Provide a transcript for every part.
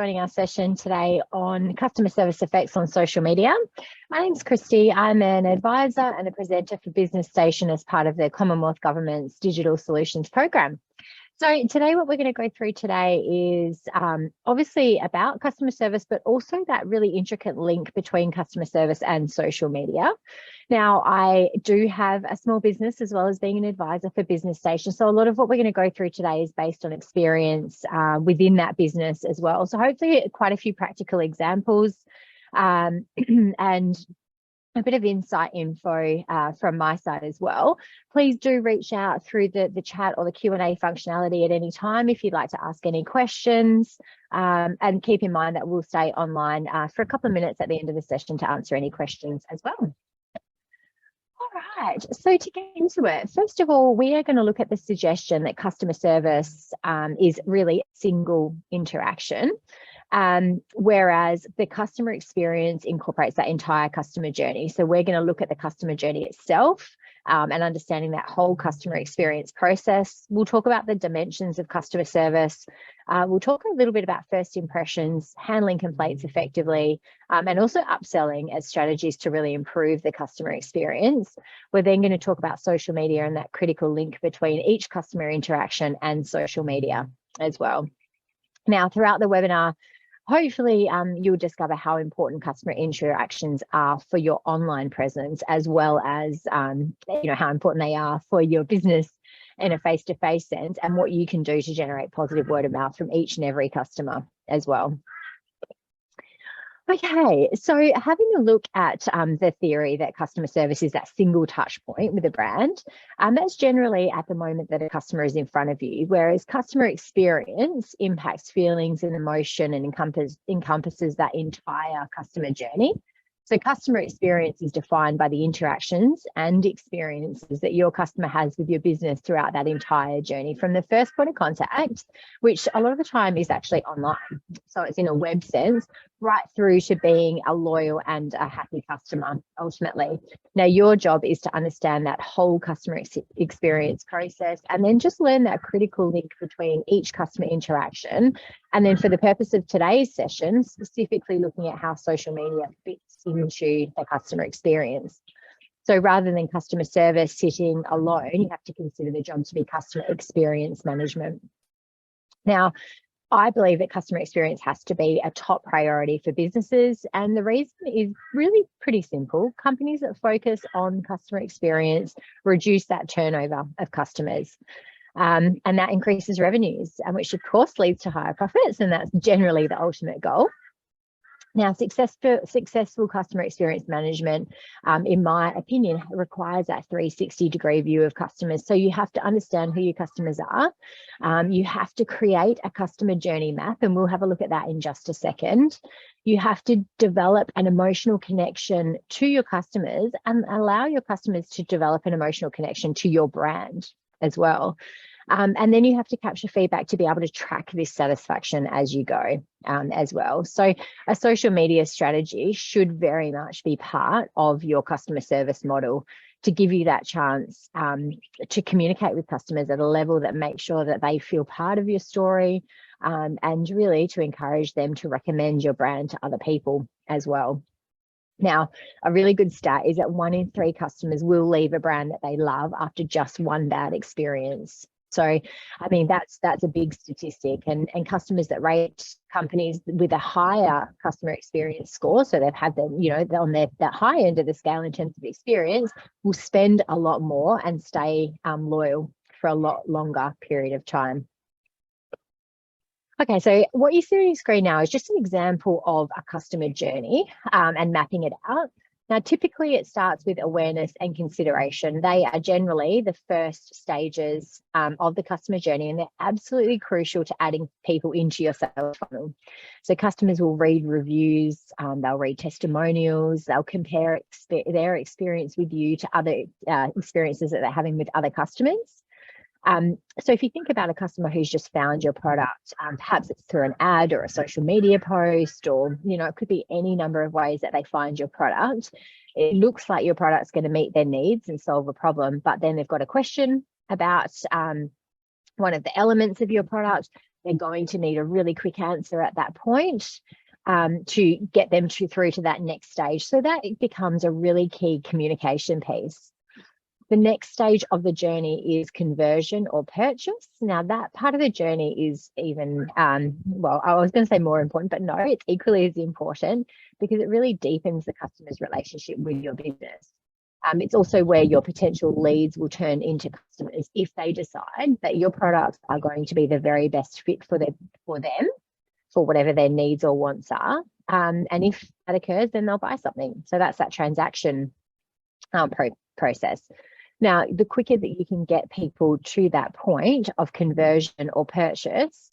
Joining our session today on customer service effects on social media. My name's Kristy. I'm an advisor and a presenter for Business Station as part of the Commonwealth Government's Digital Solutions Program. So today what we're going to go through today is obviously about customer service, but also that really intricate link between customer service and social media. Now, I do have a small business as well as being an advisor for Business Station. So a lot of what we're going to go through today is based on experience within that business as well. So hopefully quite a few practical examples and a bit of insight info from my side as well. Please do reach out through the chat or the Q&A functionality at any time if you'd like to ask any questions. And keep in mind that we'll stay online for a couple of minutes at the end of the session to answer any questions as well. All right, so to get into it, first of all, we are going to look at the suggestion that customer service is really a single interaction. Whereas the customer experience incorporates that entire customer journey. So we're going to look at the customer journey itself and understanding that whole customer experience process. We'll talk about the dimensions of customer service. We'll talk a little bit about first impressions, handling complaints effectively, and also upselling as strategies to really improve the customer experience. We're then going to talk about social media and that critical link between each customer interaction and social media as well. Now, throughout the webinar, hopefully you'll discover how important customer interactions are for your online presence, as well as how important they are for your business in a face-to-face sense, and what you can do to generate positive word of mouth from each and every customer as well. Okay, so having a look at the theory that customer service is that single touch point with a brand, that's generally at the moment that a customer is in front of you, whereas customer experience impacts feelings and emotion and encompasses that entire customer journey. So customer experience is defined by the interactions and experiences that your customer has with your business throughout that entire journey, from the first point of contact, which a lot of the time is actually online. So it's in a web sense, right through to being a loyal and a happy customer ultimately. Now, your job is to understand that whole customer experience process and then just learn that critical link between each customer interaction. And then for the purpose of today's session, specifically looking at how social media fits into the customer experience. So rather than customer service sitting alone, you have to consider the job to be customer experience management. Now, I believe that customer experience has to be a top priority for businesses. And the reason is really pretty simple. Companies that focus on customer experience reduce that turnover of customers. And that increases revenues, and which of course leads to higher profits. And that's generally the ultimate goal. Now, successful customer experience management, in my opinion, requires that 360-degree view of customers. So you have to understand who your customers are. You have to create a customer journey map, and we'll have a look at that in just a second. You have to develop an emotional connection to your customers and allow your customers to develop an emotional connection to your brand as well. And then you have to capture feedback to be able to track this satisfaction as you go as well. So a social media strategy should very much be part of your customer service model to give you that chance to communicate with customers at a level that makes sure that they feel part of your story, and really to encourage them to recommend your brand to other people as well. Now, a really good stat is that 1 in 3 customers will leave a brand that they love after just one bad experience. So, I mean, that's a big statistic, and customers that rate companies with a higher customer experience score, so they've had them, on that high end of the scale in terms of experience, will spend a lot more and stay loyal for a lot longer period of time. Okay, so what you see on your screen now is just an example of a customer journey and mapping it out. Now, typically it starts with awareness and consideration. They are generally the first stages of the customer journey, and they're absolutely crucial to adding people into your sales funnel. So customers will read reviews, they'll read testimonials, they'll compare their experience with you to other experiences that they're having with other customers. So if you think about a customer who's just found your product, perhaps it's through an ad or a social media post, or, it could be any number of ways that they find your product. It looks like your product's going to meet their needs and solve a problem, but then they've got a question about one of the elements of your product. They're going to need a really quick answer at that point to get them through to that next stage. So that it becomes a really key communication piece. The next stage of the journey is conversion or purchase. Now, that part of the journey is even, well, I was going to say more important, but no, it's equally as important because it really deepens the customer's relationship with your business. It's also where your potential leads will turn into customers if they decide that your products are going to be the very best fit for them, for whatever their needs or wants are. And if that occurs, then they'll buy something. So that's that transaction process. Now, the quicker that you can get people to that point of conversion or purchase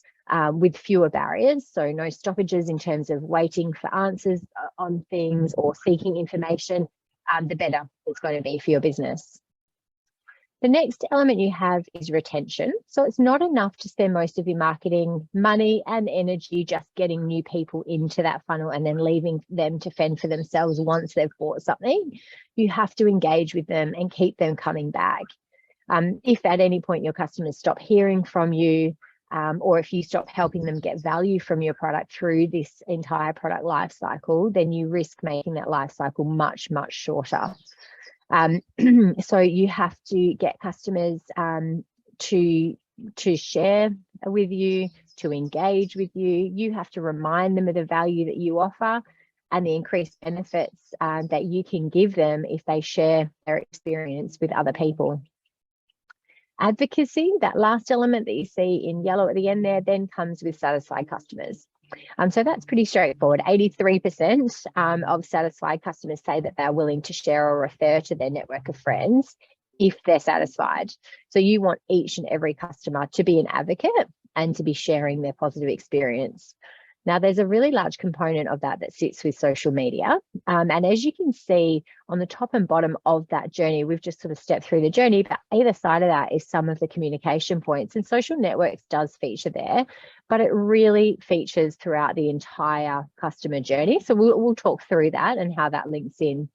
with fewer barriers, so no stoppages in terms of waiting for answers on things or seeking information, the better it's going to be for your business. The next element you have is retention. So it's not enough to spend most of your marketing money and energy just getting new people into that funnel and then leaving them to fend for themselves once they've bought something. You have to engage with them and keep them coming back. If at any point your customers stop hearing from you, or if you stop helping them get value from your product through this entire product life cycle, then you risk making that life cycle much, much shorter. So you have to get customers to share with you, to engage with you. You have to remind them of the value that you offer and the increased benefits that you can give them if they share their experience with other people. Advocacy, that last element that you see in yellow at the end there, then comes with satisfied customers. So that's pretty straightforward. 83% of satisfied customers say that they're willing to share or refer to their network of friends if they're satisfied. So you want each and every customer to be an advocate and to be sharing their positive experience. Now, there's a really large component of that sits with social media. And as you can see on the top and bottom of that journey, we've just sort of stepped through the journey, but either side of that is some of the communication points, and social networks does feature there, but it really features throughout the entire customer journey. So we'll talk through that and how that links in.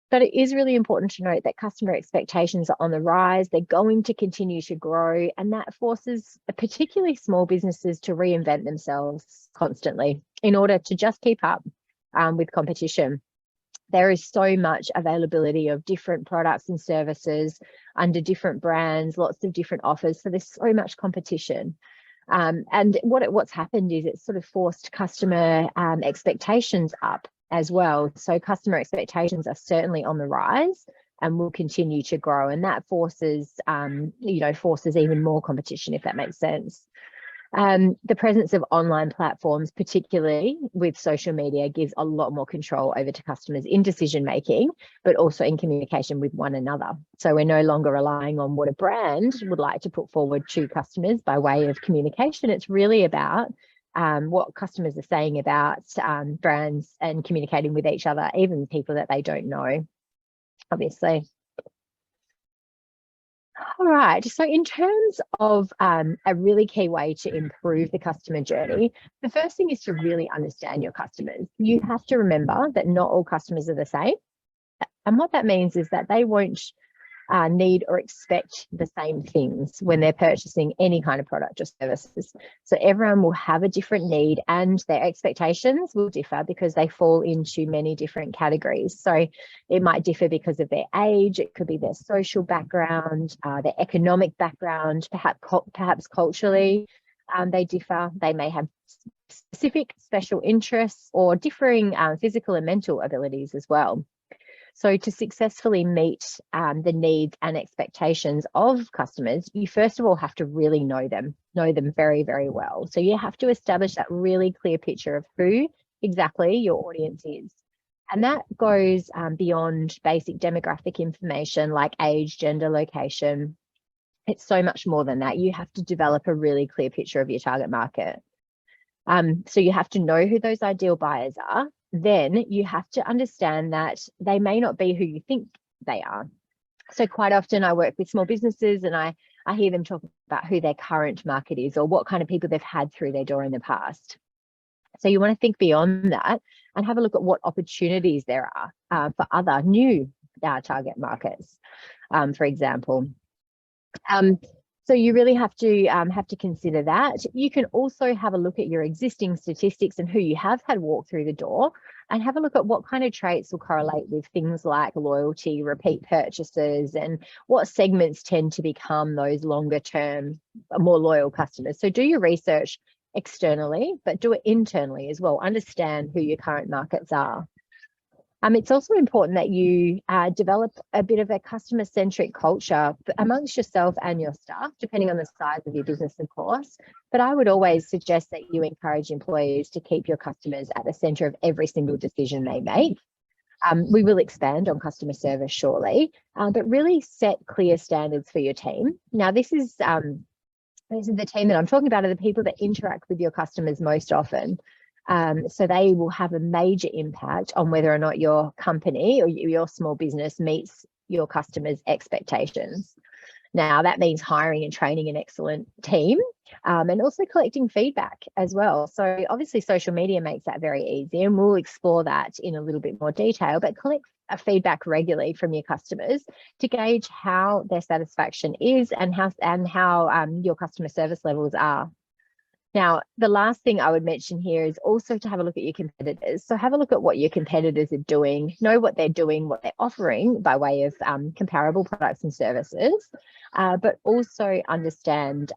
But it is really important to note that customer expectations are on the rise. They're going to continue to grow, and that forces particularly small businesses to reinvent themselves constantly in order to just keep up with competition. There is so much availability of different products and services under different brands, lots of different offers. So there's so much competition. And what's happened is it's sort of forced customer expectations up as well. So customer expectations are certainly on the rise and will continue to grow, and that forces even more competition, if that makes sense. The presence of online platforms, particularly with social media, gives a lot more control over to customers in decision making, but also in communication with one another. So we're no longer relying on what a brand would like to put forward to customers by way of communication. It's really about what customers are saying about brands and communicating with each other, even people that they don't know, obviously. All right, so in terms of a really key way to improve the customer journey, the first thing is to really understand your customers. You have to remember that not all customers are the same. And what that means is that they won't need or expect the same things when they're purchasing any kind of product or services. So everyone will have a different need, and their expectations will differ because they fall into many different categories. So it might differ because of their age, it could be their social background, their economic background, perhaps culturally they differ. They may have specific special interests or differing physical and mental abilities as well. So to successfully meet the needs and expectations of customers, you first of all have to really know them very, very well. So you have to establish that really clear picture of who exactly your audience is. And that goes beyond basic demographic information like age, gender, location. It's so much more than that. You have to develop a really clear picture of your target market. So you have to know who those ideal buyers are. Then you have to understand that they may not be who you think they are. So quite often I work with small businesses and I hear them talk about who their current market is or what kind of people they've had through their door in the past. So you want to think beyond that and have a look at what opportunities there are for other new target markets, for example. So you really have to consider that. You can also have a look at your existing statistics and who you have had walk through the door, and have a look at what kind of traits will correlate with things like loyalty, repeat purchases, and what segments tend to become those longer term, more loyal customers. So do your research externally, but do it internally as well. Understand who your current markets are. It's also important that you develop a bit of a customer-centric culture amongst yourself and your staff, depending on the size of your business, of course. But I would always suggest that you encourage employees to keep your customers at the centre of every single decision they make. We will expand on customer service shortly, but really set clear standards for your team. Now, this is the team that I'm talking about, are the people that interact with your customers most often. So they will have a major impact on whether or not your company or your small business meets your customers' expectations. Now, that means hiring and training an excellent team, and also collecting feedback as well. So obviously social media makes that very easy, and we'll explore that in a little bit more detail, but collect feedback regularly from your customers to gauge how their satisfaction is and how your customer service levels are. Now, the last thing I would mention here is also to have a look at your competitors. So have a look at what your competitors are doing, know what they're doing, what they're offering by way of comparable products and services, but also understand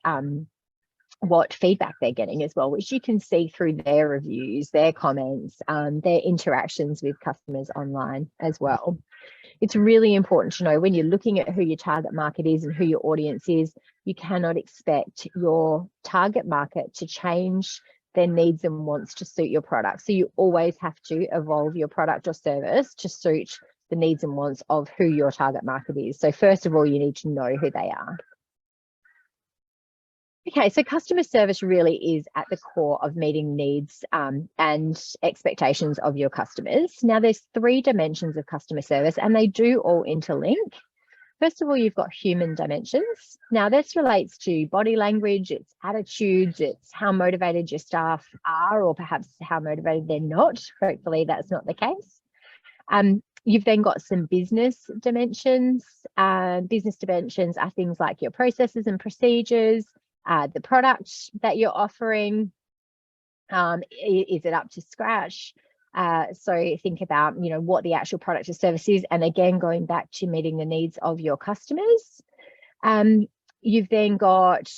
what feedback they're getting as well, which you can see through their reviews, their comments, their interactions with customers online as well. It's really important to know when you're looking at who your target market is and who your audience is, you cannot expect your target market to change their needs and wants to suit your product. So you always have to evolve your product or service to suit the needs and wants of who your target market is. So first of all, you need to know who they are. Okay, so customer service really is at the core of meeting needs and expectations of your customers. Now, there's 3 dimensions of customer service, and they do all interlink. First of all, you've got human dimensions. Now, this relates to body language, it's attitudes, it's how motivated your staff are, or perhaps how motivated they're not. Hopefully, that's not the case. You've then got some business dimensions. Business dimensions are things like your processes and procedures, the product that you're offering, is it up to scratch? So think about, what the actual product or service is, and again, going back to meeting the needs of your customers. You've then got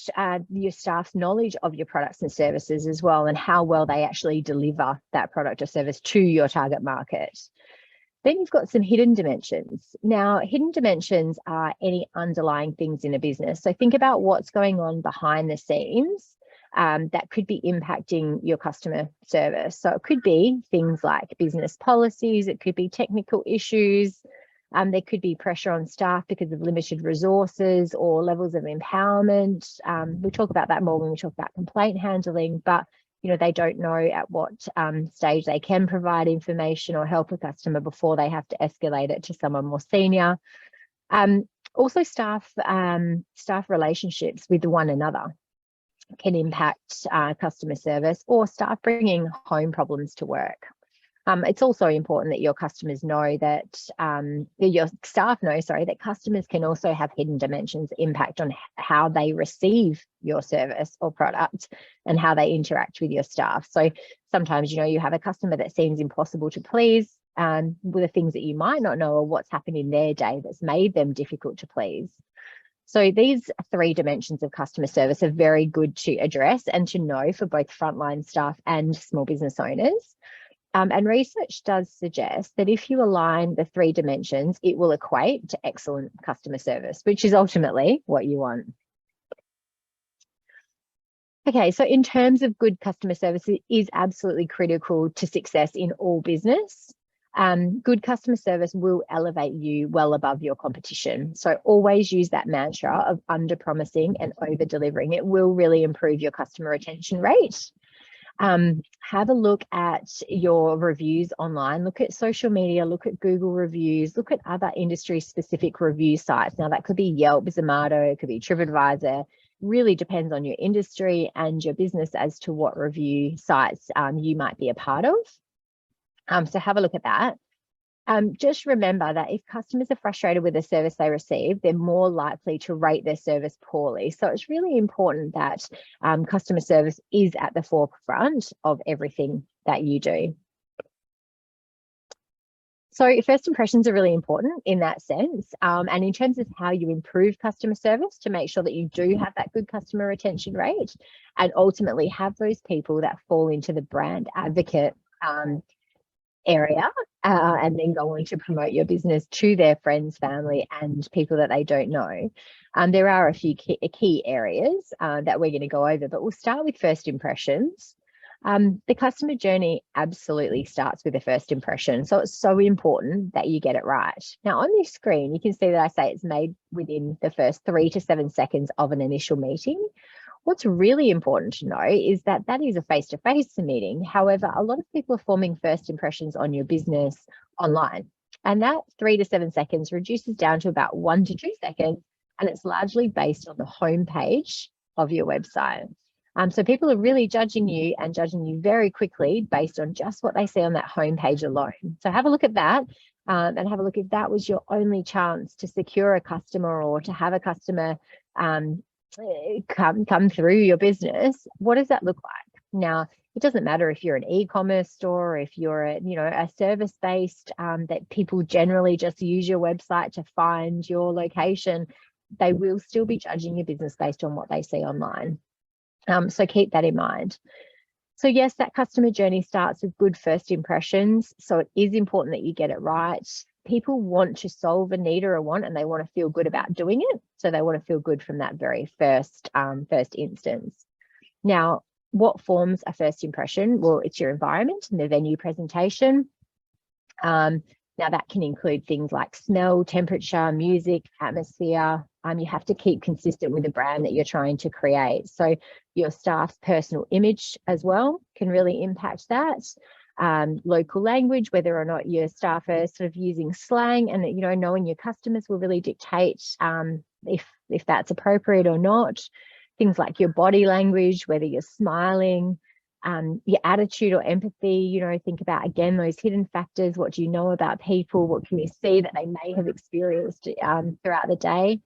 your staff's knowledge of your products and services as well, and how well they actually deliver that product or service to your target market. Then you've got some hidden dimensions. Now, hidden dimensions are any underlying things in a business. So think about what's going on behind the scenes that could be impacting your customer service. So it could be things like business policies, it could be technical issues, there could be pressure on staff because of limited resources or levels of empowerment. We'll talk about that more when we talk about complaint handling, but they don't know at what stage they can provide information or help a customer before they have to escalate it to someone more senior. Also, staff relationships with one another can impact customer service, or staff bringing home problems to work. It's also important that your customers know that your staff know, that customers can also have hidden dimensions impact on how they receive your service or product and how they interact with your staff. So sometimes, you have a customer that seems impossible to please, with the things that you might not know or what's happened in their day that's made them difficult to please. So these 3 dimensions of customer service are very good to address and to know for both frontline staff and small business owners. And research does suggest that if you align the 3 dimensions, it will equate to excellent customer service, which is ultimately what you want. Okay, so in terms of good customer service, it is absolutely critical to success in all business. Good customer service will elevate you well above your competition. So always use that mantra of under-promising and over-delivering. It will really improve your customer retention rate. Have a look at your reviews online, look at social media, look at Google reviews, look at other industry specific review sites. Now that could be Yelp, Zomato, it could be TripAdvisor, really depends on your industry and your business as to what review sites you might be a part of. So have a look at that. Just remember that if customers are frustrated with the service they receive, they're more likely to rate their service poorly. So it's really important that customer service is at the forefront of everything that you do. So first impressions are really important in that sense. And in terms of how you improve customer service to make sure that you do have that good customer retention rate and ultimately have those people that fall into the brand advocate area and then go on to promote your business to their friends, family, and people that they don't know. There are a few key areas that we're going to go over, but we'll start with first impressions. The customer journey absolutely starts with the first impression. So it's so important that you get it right. Now on this screen, you can see that I say it's made within the first 3 to 7 seconds of an initial meeting. What's really important to know is that that is a face-to-face meeting. However, a lot of people are forming first impressions on your business online. And that 3 to 7 seconds reduces down to about 1 to 2 seconds. And it's largely based on the homepage of your website. So people are really judging you and judging you very quickly based on just what they see on that homepage alone. So have a look at that and have a look if that was your only chance to secure a customer or to have a customer come through your business. What does that look like? Now, it doesn't matter if you're an e-commerce store, if you're a service-based that people generally just use your website to find your location. They will still be judging your business based on what they see online. So keep that in mind. So yes, that customer journey starts with good first impressions. So it is important that you get it right. People want to solve a need or a want, and they want to feel good about doing it. So they want to feel good from that very first instance. Now, what forms a first impression? Well, it's your environment and the venue presentation. Now that can include things like smell, temperature, music, atmosphere. You have to keep consistent with the brand that you're trying to create. So your staff's personal image as well can really impact that. Local language, whether or not your staff are sort of using slang, and knowing your customers will really dictate if that's appropriate or not. Things like your body language, whether you're smiling, your attitude or empathy. Think about again those hidden factors. What do you know about people? What can you see that they may have experienced throughout the day?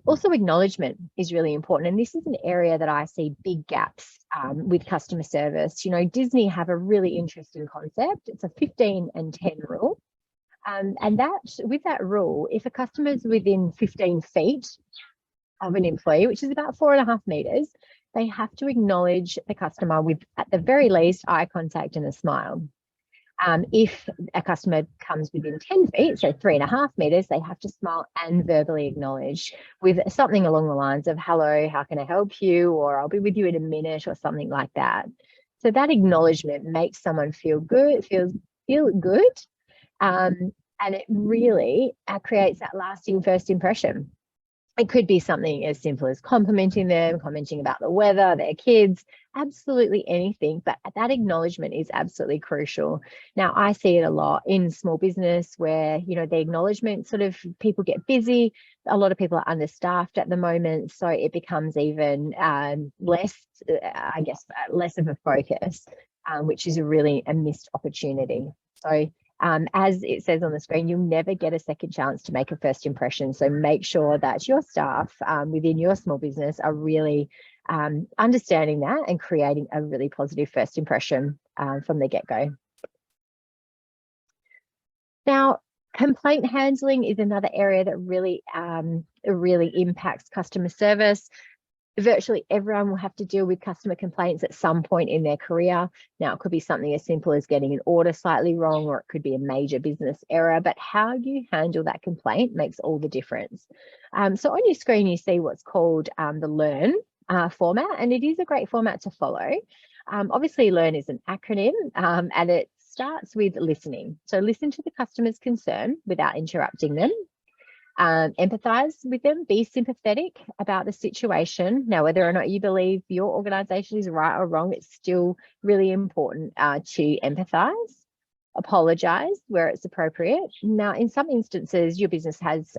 Also, acknowledgement is really important, and this is an area that I see big gaps with customer service. Disney have a really interesting concept. It's a 15 and 10 rule, and that with that rule, if a customer is within 15 feet of an employee, which is about 4.5 meters, they have to acknowledge the customer with, at the very least, eye contact and a smile. If a customer comes within 10 feet, so 3.5 meters, they have to smile and verbally acknowledge with something along the lines of, hello, how can I help you? Or I'll be with you in a minute, or something like that. So that acknowledgement makes someone feel good, feel good. And it really creates that lasting first impression. It could be something as simple as complimenting them, commenting about the weather, their kids, absolutely anything. But that acknowledgement is absolutely crucial. Now, I see it a lot in small business where, the acknowledgement sort of, people get busy. A lot of people are understaffed at the moment. So it becomes even less of a focus, which is a missed opportunity. So as it says on the screen, you'll never get a second chance to make a first impression. So make sure that your staff within your small business are really understanding that and creating a really positive first impression from the get-go. Now, complaint handling is another area that really impacts customer service. Virtually everyone will have to deal with customer complaints at some point in their career. Now, it could be something as simple as getting an order slightly wrong, or it could be a major business error, but how you handle that complaint makes all the difference. So on your screen, you see what's called the LEARN format, and it is a great format to follow. Obviously, LEARN is an acronym, and it starts with listening. So listen to the customer's concern without interrupting them. Empathize with them, be sympathetic about the situation. Now, whether or not you believe your organization is right or wrong, it's still really important to empathize. Apologize where it's appropriate. Now, in some instances, your business has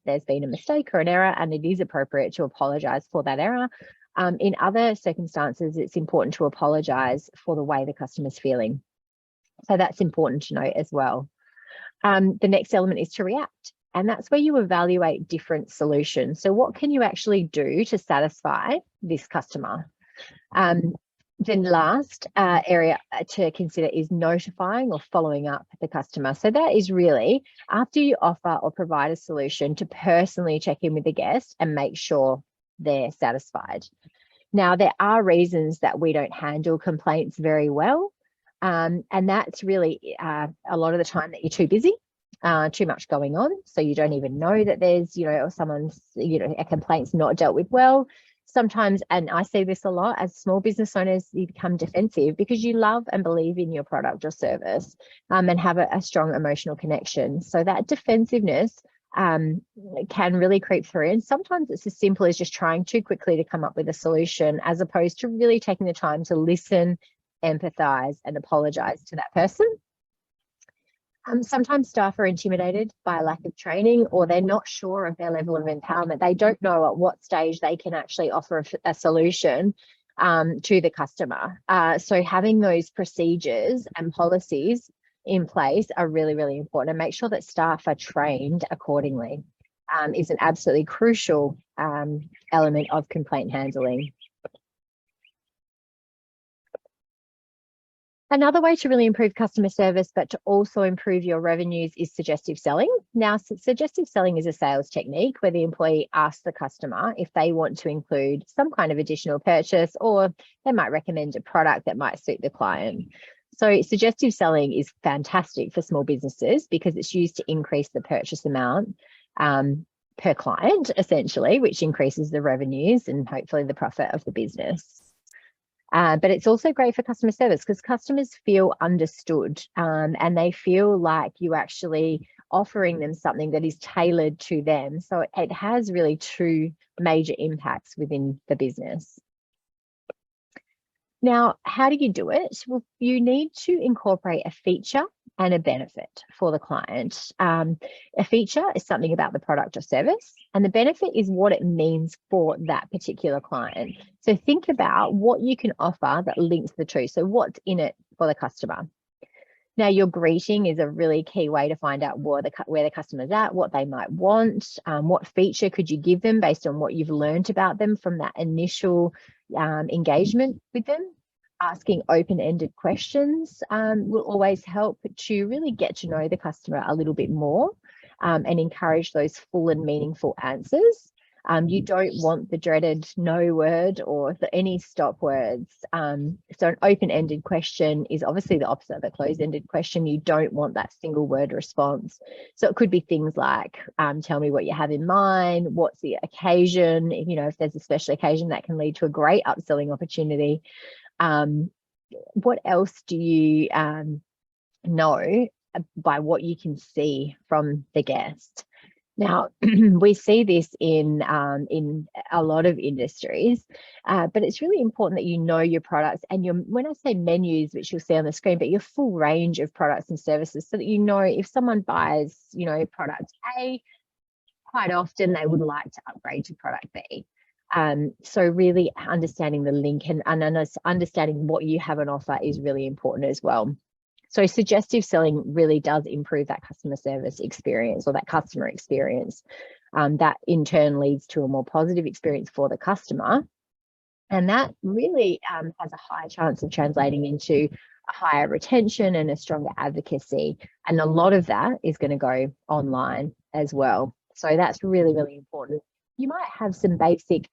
there's been a mistake or an error, and it is appropriate to apologize for that error. In other circumstances, it's important to apologize for the way the customer's feeling. So that's important to note as well. The next element is to react. And that's where you evaluate different solutions. So what can you actually do to satisfy this customer? Then last area to consider is notifying or following up the customer. So that is really after you offer or provide a solution to personally check in with the guest and make sure they're satisfied. Now, there are reasons that we don't handle complaints very well. And that's really a lot of the time that you're too busy, too much going on. So you don't even know that there's, or someone's, a complaint's not dealt with well. Sometimes, and I see this a lot as small business owners, you become defensive because you love and believe in your product or service and have a strong emotional connection. So that defensiveness can really creep through. And sometimes it's as simple as just trying too quickly to come up with a solution, as opposed to really taking the time to listen, empathize, and apologize to that person. Sometimes staff are intimidated by a lack of training, or they're not sure of their level of empowerment. They don't know at what stage they can actually offer a solution to the customer. So having those procedures and policies in place are really, really important, and make sure that staff are trained accordingly is an absolutely crucial element of complaint handling. Another way to really improve customer service, but to also improve your revenues, is suggestive selling. Now, suggestive selling is a sales technique where the employee asks the customer if they want to include some kind of additional purchase, or they might recommend a product that might suit the client. So suggestive selling is fantastic for small businesses because it's used to increase the purchase amount per client, essentially, which increases the revenues and hopefully the profit of the business. But it's also great for customer service because customers feel understood and they feel like you actually offering them something that is tailored to them. So it has really two major impacts within the business. Now, how do you do it? Well, you need to incorporate a feature and a benefit for the client. A feature is something about the product or service, and the benefit is what it means for that particular client. So think about what you can offer that links the two. So what's in it for the customer? Now, your greeting is a really key way to find out where the customer's at, what they might want, what feature could you give them based on what you've learned about them from that initial engagement with them. Asking open-ended questions will always help to really get to know the customer a little bit more and encourage those full and meaningful answers. You don't want the dreaded no word or any stop words. So an open-ended question is obviously the opposite of a closed-ended question. You don't want that single word response. So it could be things like, tell me what you have in mind, what's the occasion, if there's a special occasion that can lead to a great upselling opportunity. What else do you know by what you can see from the guest? Now, we see this in a lot of industries, but it's really important that you know your products and when I say menus, which you'll see on the screen, but your full range of products and services, so that you know if someone buys, product A, quite often they would like to upgrade to product B. So really understanding the link and understanding what you have on offer is really important as well. So suggestive selling really does improve that customer service experience or that customer experience. That in turn leads to a more positive experience for the customer. And that really has a higher chance of translating into a higher retention and a stronger advocacy. And a lot of that is going to go online as well. So that's really, really important. You might have some basic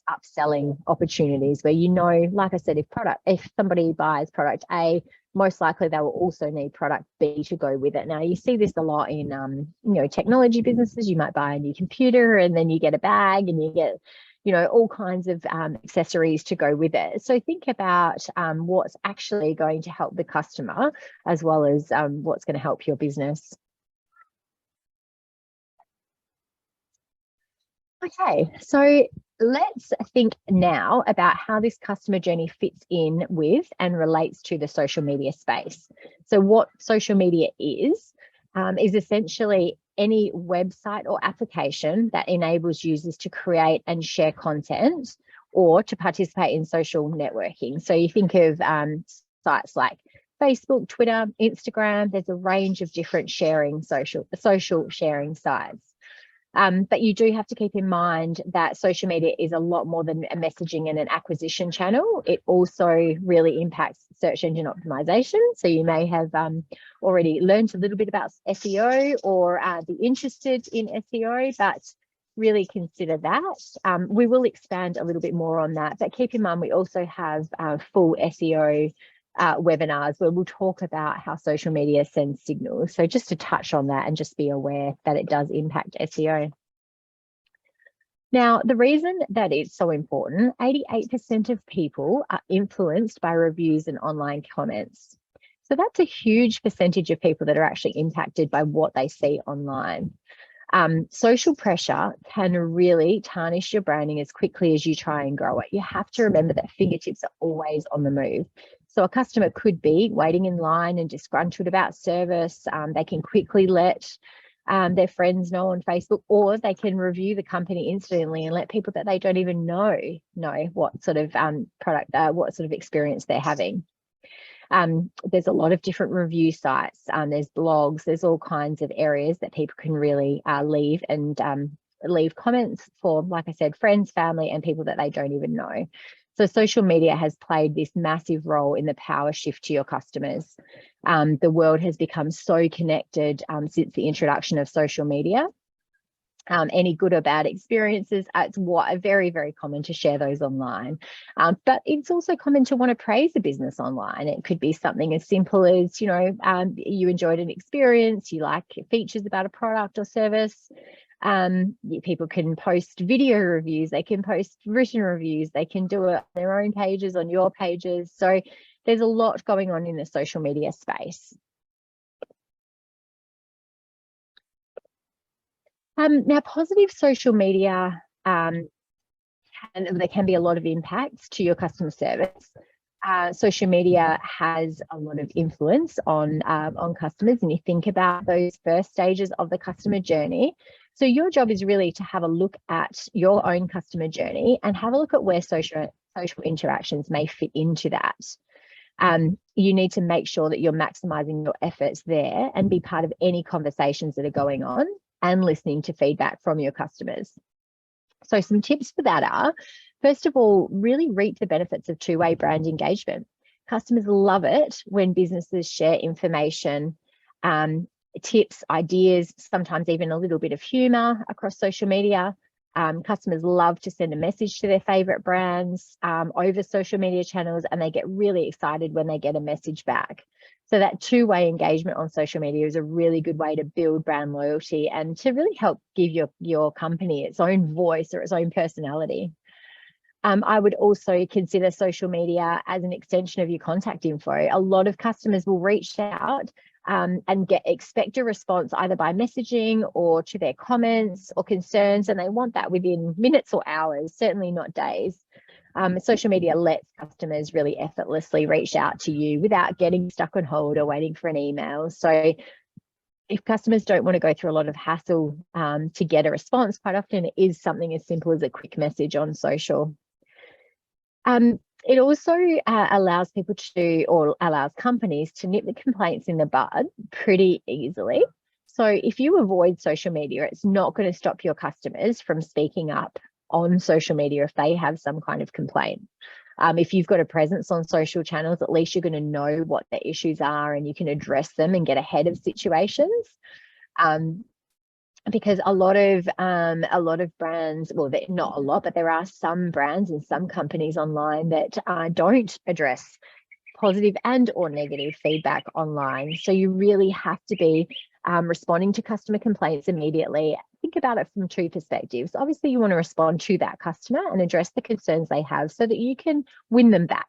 upselling opportunities where, like I said, if somebody buys product A, most likely they will also need product B to go with it. Now, you see this a lot in, technology businesses. You might buy a new computer and then you get a bag and you get, all kinds of accessories to go with it. So think about what's actually going to help the customer as well as what's going to help your business. Okay, so let's think now about how this customer journey fits in with and relates to the social media space. So what social media is essentially any website or application that enables users to create and share content or to participate in social networking. So you think of sites like Facebook, Twitter, Instagram. There's a range of different social sharing sites. But you do have to keep in mind that social media is a lot more than a messaging and an acquisition channel. It also really impacts search engine optimization. So you may have already learned a little bit about SEO or be interested in SEO, but really consider that. We will expand a little bit more on that, but keep in mind we also have full SEO webinars where we'll talk about how social media sends signals. So just to touch on that and just be aware that it does impact SEO. Now, the reason that it's so important, 88% of people are influenced by reviews and online comments. So that's a huge percentage of people that are actually impacted by what they see online. Social pressure can really tarnish your branding as quickly as you try and grow it. You have to remember that fingertips are always on the move. So a customer could be waiting in line and disgruntled about service. They can quickly let their friends know on Facebook, or they can review the company instantly and let people that they don't even know what sort of what sort of experience they're having. There's a lot of different review sites. There's blogs. There's all kinds of areas that people can really leave comments for, like I said, friends, family, and people that they don't even know. So social media has played this massive role in the power shift to your customers. The world has become so connected since the introduction of social media. Any good or bad experiences, it's very, very common to share those online. But it's also common to want to praise a business online. It could be something as simple as, you enjoyed an experience, you like features about a product or service. People can post video reviews, they can post written reviews, they can do it on their own pages, on your pages. So there's a lot going on in the social media space. Now, positive social media, there can be a lot of impacts to your customer service. Social media has a lot of influence on customers, and you think about those first stages of the customer journey. So your job is really to have a look at your own customer journey and have a look at where social interactions may fit into that. You need to make sure that you're maximizing your efforts there and be part of any conversations that are going on and listening to feedback from your customers. So some tips for that are, first of all, really reap the benefits of two-way brand engagement. Customers love it when businesses share information, tips, ideas, sometimes even a little bit of humor across social media. Customers love to send a message to their favorite brands over social media channels, and they get really excited when they get a message back. So that two-way engagement on social media is a really good way to build brand loyalty and to really help give your company its own voice or its own personality. I would also consider social media as an extension of your contact info. A lot of customers will reach out and expect a response either by messaging or to their comments or concerns, and they want that within minutes or hours, certainly not days. Social media lets customers really effortlessly reach out to you without getting stuck on hold or waiting for an email. So if customers don't want to go through a lot of hassle to get a response, quite often it is something as simple as a quick message on social. It also allows companies to nip the complaints in the bud pretty easily. So if you avoid social media, it's not going to stop your customers from speaking up on social media if they have some kind of complaint. If you've got a presence on social channels, at least you're going to know what the issues are and you can address them and get ahead of situations. Because a lot of brands, well, not a lot, but there are some brands and some companies online that don't address positive and or negative feedback online. So you really have to be responding to customer complaints immediately. Think about it from two perspectives. Obviously, you want to respond to that customer and address the concerns they have so that you can win them back,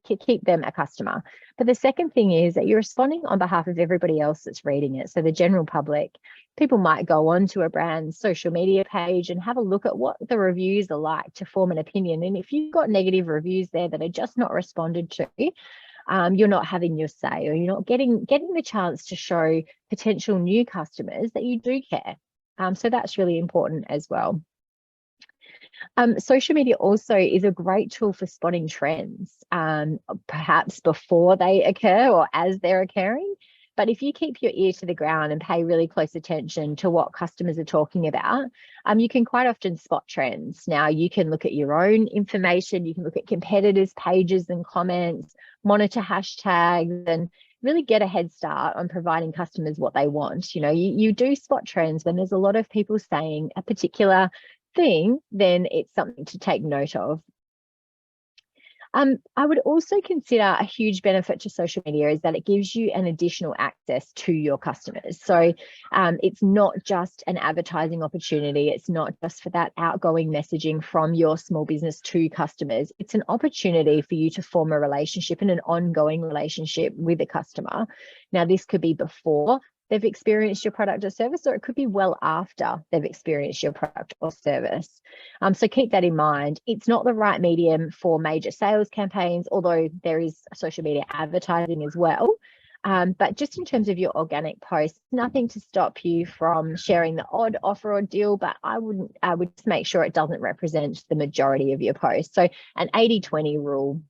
keep them a customer. But the second thing is that you're responding on behalf of everybody else that's reading it. So the general public, people might go onto a brand's social media page and have a look at what the reviews are like to form an opinion. And if you've got negative reviews there that are just not responded to, you're not having your say, or you're not getting the chance to show potential new customers that you do care. So that's really important as well. Social media also is a great tool for spotting trends, perhaps before they occur or as they're occurring. But if you keep your ear to the ground and pay really close attention to what customers are talking about, you can quite often spot trends. Now, you can look at your own information, you can look at competitors' pages and comments, monitor hashtags, and really get a head start on providing customers what they want. You do spot trends when there's a lot of people saying a particular thing, then it's something to take note of. I would also consider a huge benefit to social media is that it gives you an additional access to your customers. So it's not just an advertising opportunity. It's not just for that outgoing messaging from your small business to customers. It's an opportunity for you to form a relationship and an ongoing relationship with a customer. Now, this could be before they've experienced your product or service, or it could be well after they've experienced your product or service. So keep that in mind. It's not the right medium for major sales campaigns, although there is social media advertising as well. But just in terms of your organic posts, nothing to stop you from sharing the odd offer or deal, but I would just make sure it doesn't represent the majority of your posts. So an 80-20 rule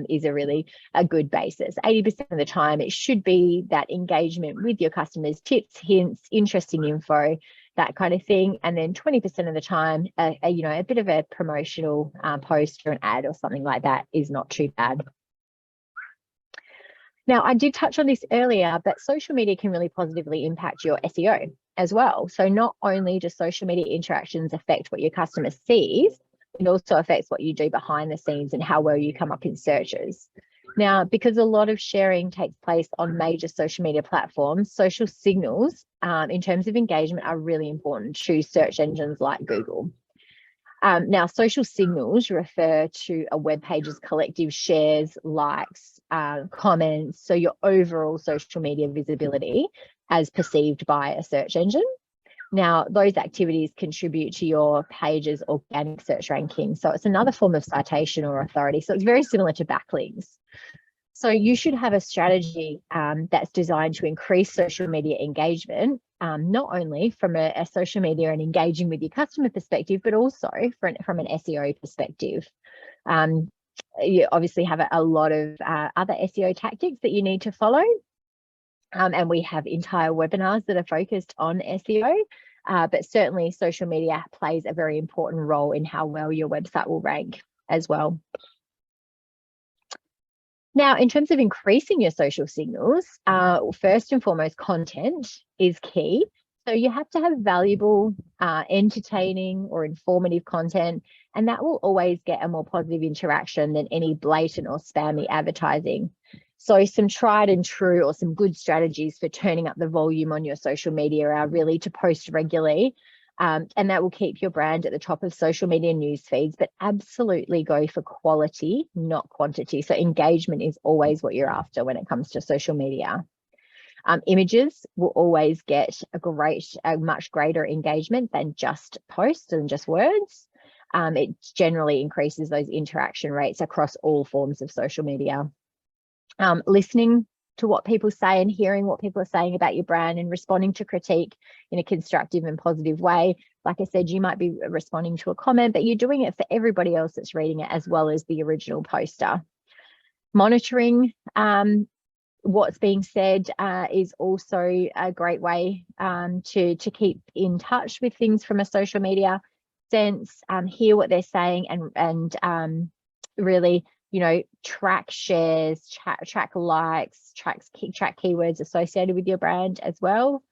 is a good basis. 80% of the time, it should be that engagement with your customers, tips, hints, interesting info, that kind of thing. And then 20% of the time, a bit of a promotional post or an ad or something like that is not too bad. Now, I did touch on this earlier, but social media can really positively impact your SEO as well. So not only do social media interactions affect what your customer sees, it also affects what you do behind the scenes and how well you come up in searches. Now, because a lot of sharing takes place on major social media platforms, social signals in terms of engagement are really important to search engines like Google. Now, social signals refer to a web page's collective shares, likes, comments, so your overall social media visibility as perceived by a search engine. Now, those activities contribute to your page's organic search ranking. So it's another form of citation or authority. So it's very similar to backlinks. So you should have a strategy that's designed to increase social media engagement, not only from a social media and engaging with your customer perspective, but also from an SEO perspective. You obviously have a lot of other SEO tactics that you need to follow. And we have entire webinars that are focused on SEO, but certainly social media plays a very important role in how well your website will rank as well. Now, in terms of increasing your social signals, first and foremost, content is key. So you have to have valuable, entertaining or informative content, and that will always get a more positive interaction than any blatant or spammy advertising. So some tried and true or some good strategies for turning up the volume on your social media are really to post regularly, and that will keep your brand at the top of social media news feeds, but absolutely go for quality, not quantity. So engagement is always what you're after when it comes to social media. Images will always get a much greater engagement than just posts and just words. It generally increases those interaction rates across all forms of social media. Listening to what people say and hearing what people are saying about your brand and responding to critique in a constructive and positive way. Like I said, you might be responding to a comment, but you're doing it for everybody else that's reading it as well as the original poster. Monitoring what's being said is also a great way to keep in touch with things from a social media sense, hear what they're saying and really, track shares, track likes, track keywords associated with your brand as well.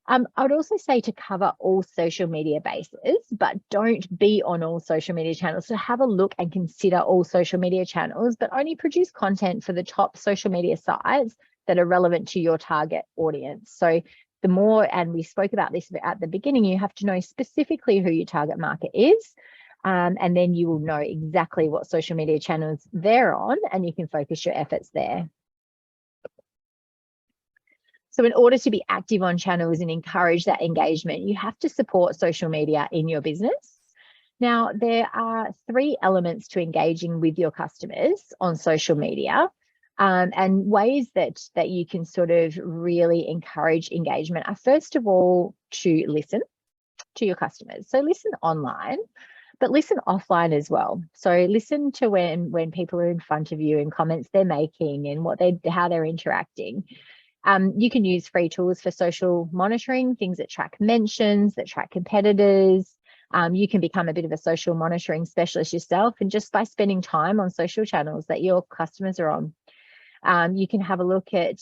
I would also say to cover all social media bases, but don't be on all social media channels. So have a look and consider all social media channels, but only produce content for the top social media sites that are relevant to your target audience. So the more, and we spoke about this at the beginning, you have to know specifically who your target market is. And then you will know exactly what social media channels they're on, and you can focus your efforts there. So in order to be active on channels and encourage that engagement, you have to support social media in your business. Now, there are 3 elements to engaging with your customers on social media, and ways that you can sort of really encourage engagement are, first of all, to listen to your customers. So listen online, but listen offline as well. So listen to when people are in front of you and comments they're making and how they're interacting. You can use free tools for social monitoring, things that track mentions, that track competitors. You can become a bit of a social monitoring specialist yourself, and just by spending time on social channels that your customers are on. You can have a look at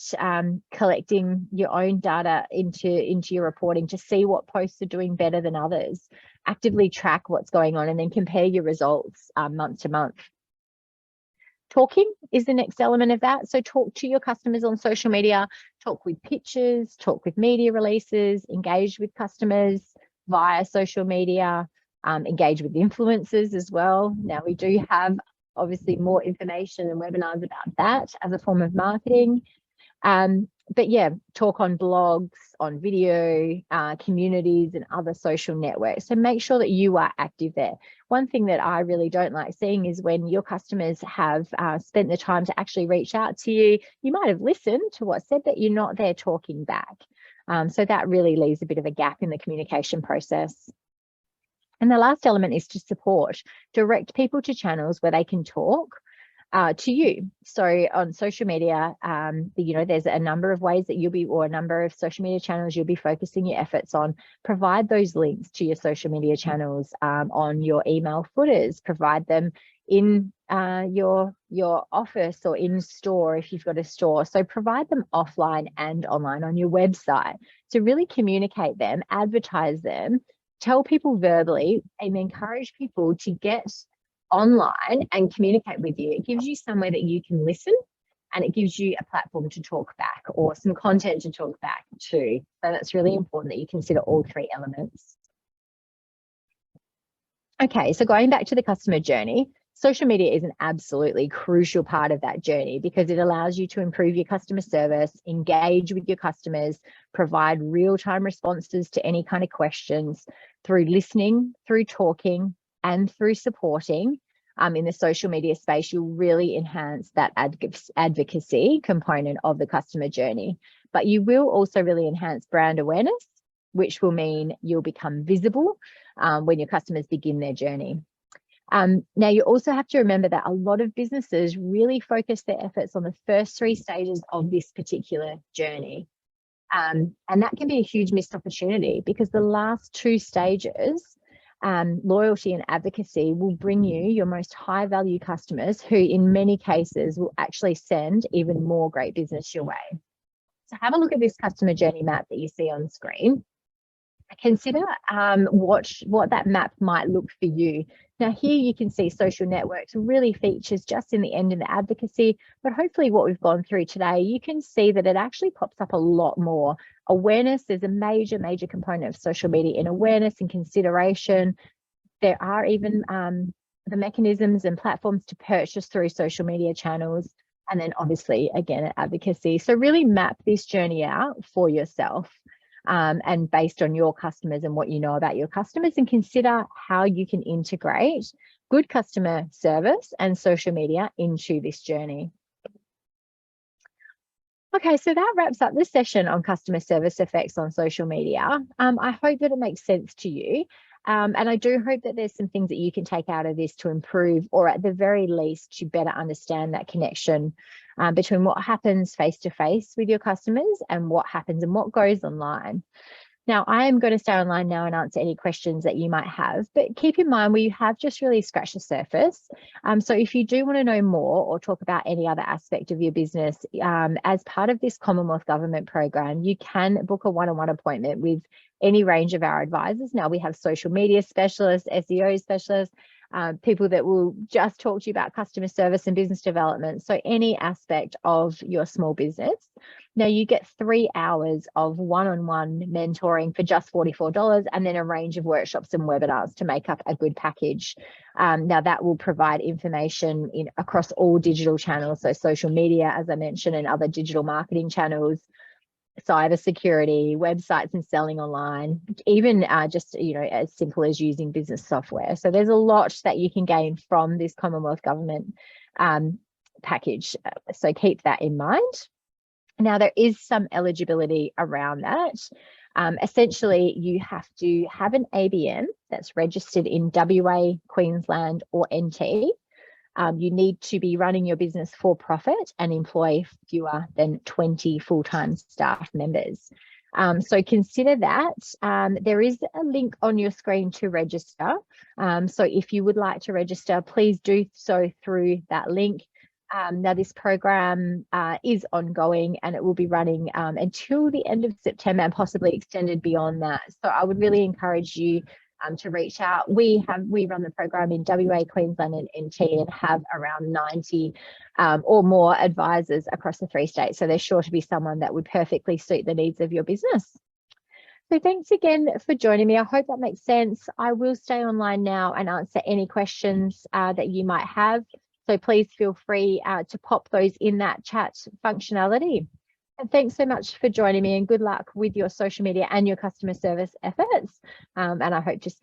collecting your own data into your reporting to see what posts are doing better than others. Actively track what's going on and then compare your results month to month. Talking is the next element of that. So talk to your customers on social media, talk with pictures, talk with media releases, engage with customers via social media, engage with influencers as well. Now we do have obviously more information and webinars about that as a form of marketing. But yeah, talk on blogs, on video, communities and other social networks. So make sure that you are active there. One thing that I really don't like seeing is when your customers have spent the time to actually reach out to you, you might have listened to what's said, but you're not there talking back. So that really leaves a bit of a gap in the communication process. And the last element is to support. Direct people to channels where they can talk to you. So on social media, there's a number of ways that a number of social media channels you'll be focusing your efforts on. Provide those links to your social media channels on your email footers. Provide them in your office or in store if you've got a store. So provide them offline and online on your website to really communicate them, advertise them, tell people verbally, and encourage people to get online and communicate with you. It gives you somewhere that you can listen, and it gives you a platform to talk back or some content to talk back to. So that's really important that you consider all three elements. Okay, so going back to the customer journey, social media is an absolutely crucial part of that journey because it allows you to improve your customer service, engage with your customers, provide real-time responses to any kind of questions through listening, through talking, and through supporting. In the social media space, you'll really enhance that advocacy component of the customer journey. But you will also really enhance brand awareness, which will mean you'll become visible when your customers begin their journey. Now, you also have to remember that a lot of businesses really focus their efforts on the first three stages of this particular journey. And that can be a huge missed opportunity because the last two stages, loyalty and advocacy, will bring you your most high value customers who in many cases will actually send even more great business your way. So have a look at this customer journey map that you see on screen. Consider what that map might look for you. Now here you can see social networks really features just in the end in the advocacy, but hopefully what we've gone through today, you can see that it actually pops up a lot more. Awareness is a major component of social media in awareness and consideration. There are even the mechanisms and platforms to purchase through social media channels. And then obviously, again, advocacy. So really map this journey out for yourself. And based on your customers and what you know about your customers, and consider how you can integrate good customer service and social media into this journey. Okay, so that wraps up this session on customer service effects on social media. I hope that it makes sense to you. And I do hope that there's some things that you can take out of this to improve, or at the very least to better understand that connection between what happens face-to-face with your customers and what happens and what goes online. Now, I am going to stay online now and answer any questions that you might have, but keep in mind we have just really scratched the surface. So if you do want to know more or talk about any other aspect of your business, as part of this Commonwealth Government program, you can book a one-on-one appointment with any range of our advisors. Now we have social media specialists, SEO specialists, people that will just talk to you about customer service and business development. So any aspect of your small business. Now you get 3 hours of one-on-one mentoring for just $44, and then a range of workshops and webinars to make up a good package. Now that will provide information across all digital channels. So social media, as I mentioned, and other digital marketing channels, cybersecurity, websites and selling online, even just as simple as using business software. So there's a lot that you can gain from this Commonwealth Government package. So keep that in mind. Now there is some eligibility around that. Essentially, you have to have an ABN that's registered in WA, Queensland, or NT. You need to be running your business for profit and employ fewer than 20 full-time staff members. So consider that. There is a link on your screen to register. So if you would like to register, please do so through that link. Now, this program is ongoing and it will be running until the end of September and possibly extended beyond that. So I would really encourage you to reach out. We run the program in WA, Queensland, and NT, and have around 90 or more advisors across the 3 states. So there's sure to be someone that would perfectly suit the needs of your business. So thanks again for joining me. I hope that makes sense. I will stay online now and answer any questions that you might have. So please feel free to pop those in that chat functionality. And thanks so much for joining me, and good luck with your social media and your customer service efforts. And I hope to